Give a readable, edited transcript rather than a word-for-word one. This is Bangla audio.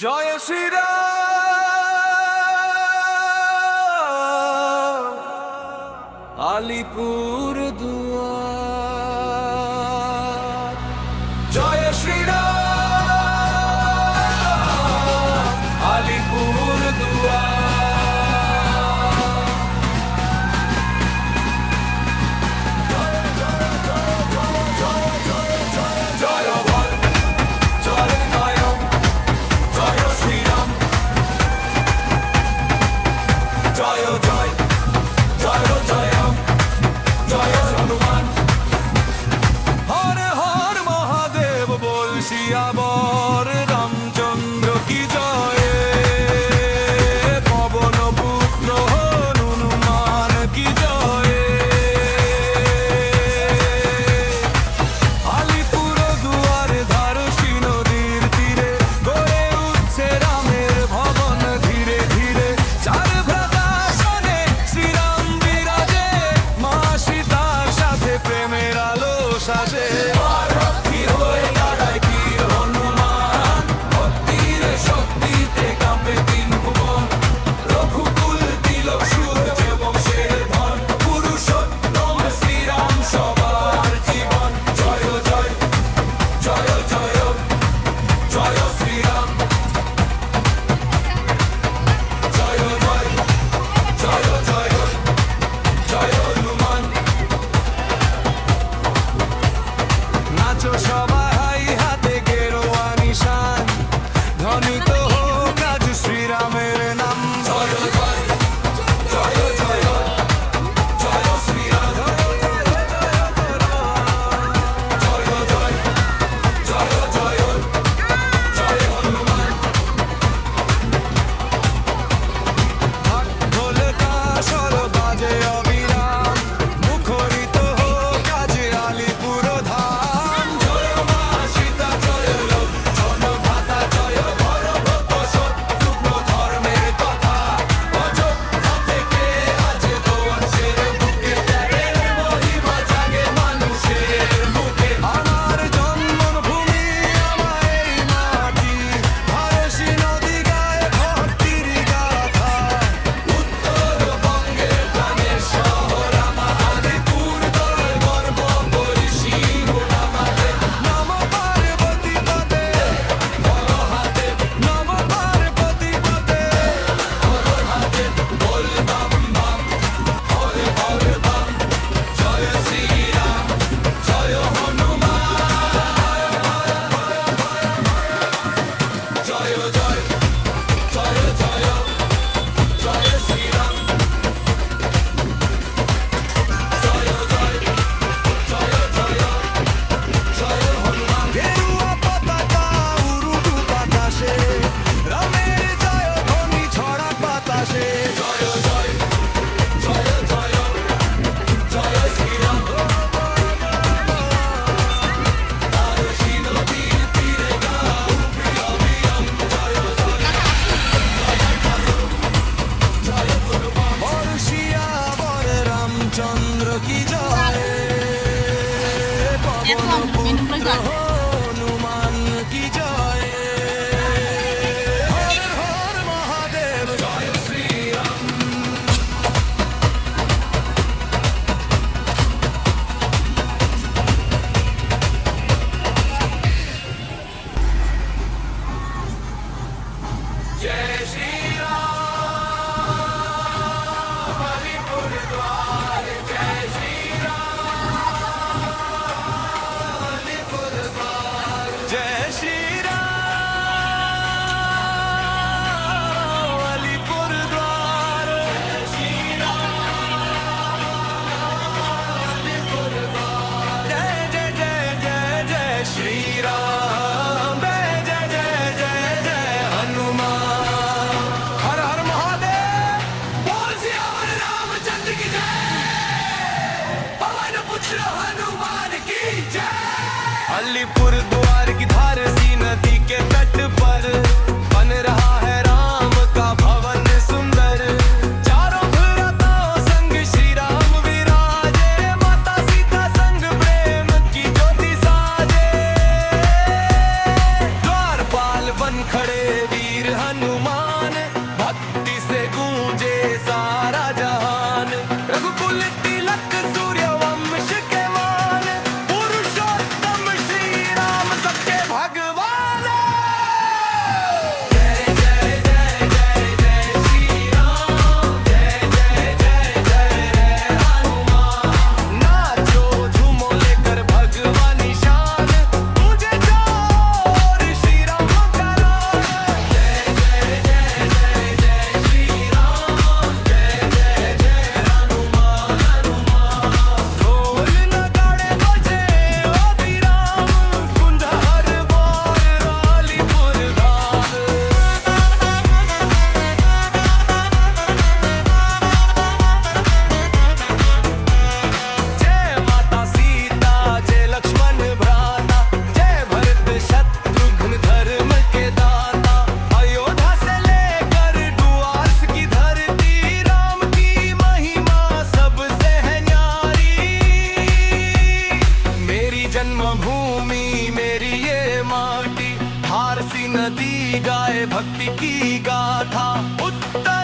জয় শ্রীরাম আলিপুর দুয়ার। জয় শ্রীরাম আলিপুর দুয়ার। শিয়াবর রামচন্দ্র কি জয়, পবন পুত্র হনুমান কি জয়। আলিপুর দুয়ারে ধারসী নদীর তীরে গড়ে উঠছে রামের ভবন ধীরে ধীরে। চার ভ্রাতাসনে শ্রীরাম বিরাজে, মা সীতার সাথে প্রেমের আলো সাজে। সবাই হাতে গেরুয়া নিশান, ধ্বনিত হোক আজ শ্রীরামের নাম। জয় জয় জয় জয় জয় শ্রীরাম, জয় জয় জয় জয় জয় হনুমান। ঢোল কাসর বাজে অবিরাম, মুখরিত হোক আজ আলিপুর ধাম। চন্দ্র কি জয়, পবন পুত্র হনুমান কি জয়। হর হর মহাদেব জয় শ্রীরাম। জয় শ্রীরাম আলিপুর দ্বার। জয় জয় শ্রীরাম আলিপুর দ্বার। জয় জয় জয় জয় জয় শ্রীরাম, জয় জয় জয় জয় জয় হনুমান। हनुमान, भक्ति से गूंजे सारा जहान। रघुकुल तिलक सूर्य वंश के मान, पुरुषोत्तम श्री राम सबके भगवान। जय जय जय जय जय श्री राम, जय जय जय जय हनुमान। नाचो झूमो लेकर भगवानी शान, तुझे जोर श्री राम का नाम। जय जय जय जय जय श्री राम, जय जय जय हनुमान हनुमान। ढोल नगाड़े बजे अभिराम, कुंदहर बोल रालीपुर धाम। जय माता सीता जय लक्ष्मण भ्राता, जय भरत शत्रुघ्न धर्म के दाता। अयोध्या से लेकर डुआर्स की धरती, राम की महिमा सबसे है न्यारी। मेरी जन्मभूमि मेरी ये माटी, फारसी नदी गाए भक्ति की गाथा। उत्तर